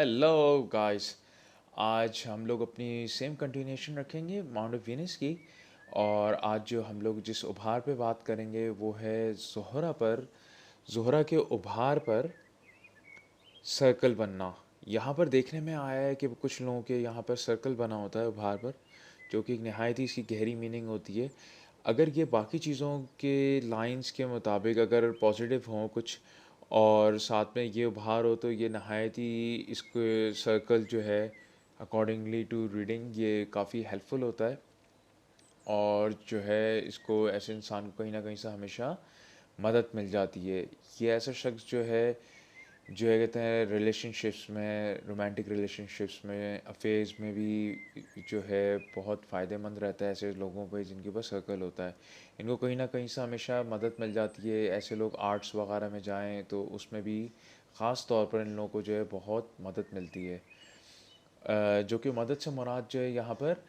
Hello guys. आज हम लोग अपनी सेम कंटिन्यूएशन रखेंगे माउंट ऑफ वीनस की। और आज जो हम लोग जिस उभार पे बात करेंगे वो है ज़ोहरा पर, ज़ोहरा के उभार पर सर्कल बनना। यहाँ पर देखने में आया है कि कुछ लोगों के यहाँ पर सर्कल बना होता है उभार पर, जो कि एक नहायत ही इसकी गहरी मीनिंग होती है। अगर ये बाकी चीज़ों के लाइंस के मुताबिक अगर पॉजिटिव हों कुछ, और साथ में ये उभार हो, तो ये नहायत ही इसको सर्कल जो है अकॉर्डिंगली टू रीडिंग ये काफ़ी हेल्पफुल होता है। और जो है इसको ऐसे इंसान को कहीं ना कहीं से हमेशा मदद मिल जाती है। ये ऐसा शख्स जो है कहते हैं रिलेशनशिप्स में, रोमांटिक रिलेशनशिप्स में, अफेयर्स में भी जो है बहुत फ़ायदेमंद रहता है ऐसे लोगों पे जिनके पास सर्कल होता है। इनको कहीं ना कहीं से हमेशा मदद मिल जाती है। ऐसे लोग आर्ट्स वगैरह में जाएं तो उसमें भी ख़ास तौर पर इन लोगों को जो है बहुत मदद मिलती है। जो कि मदद से मुराद जो है यहाँ पर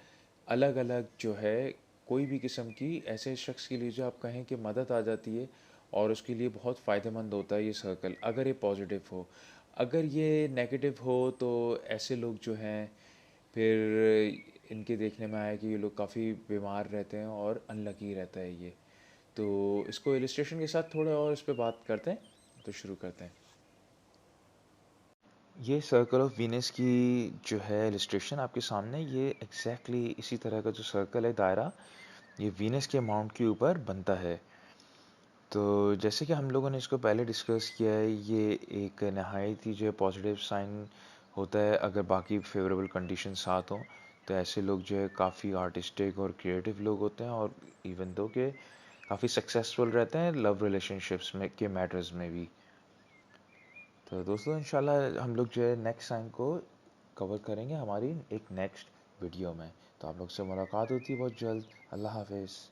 अलग अलग जो है कोई भी किस्म की ऐसे शख्स के लिए जो आप कहें कि मदद आ जाती है, और उसके लिए बहुत फ़ायदेमंद होता है ये सर्कल अगर ये पॉजिटिव हो। अगर ये नेगेटिव हो तो ऐसे लोग जो हैं फिर इनके देखने में आया कि ये लोग काफ़ी बीमार रहते हैं और अनलकी रहता है ये। तो इसको इलिस्ट्रेशन के साथ थोड़ा और इस पर बात करते हैं, तो शुरू करते हैं। ये सर्कल ऑफ वीनस की जो है इलिस्ट्रेशन आपके सामने, ये एग्जैक्टली इसी तरह का जो सर्कल है दायरा, ये वीनस के माउंट के ऊपर बनता है। तो जैसे कि हम लोगों ने इसको पहले डिस्कस किया है, ये एक नहायत ही जो है पॉजिटिव साइन होता है अगर बाकी फेवरेबल कंडीशन साथ हों। तो ऐसे लोग जो है काफ़ी आर्टिस्टिक और क्रिएटिव लोग होते हैं, और इवन दो के काफ़ी सक्सेसफुल रहते हैं लव रिलेशनशिप्स में के मैटर्स में भी। तो दोस्तों इंशाल्लाह हम लोग जो है नेक्स्ट साइन को कवर करेंगे हमारी एक नेक्स्ट वीडियो में। तो आप लोग से मुलाकात होती है बहुत जल्द। अल्लाह हाफिज़।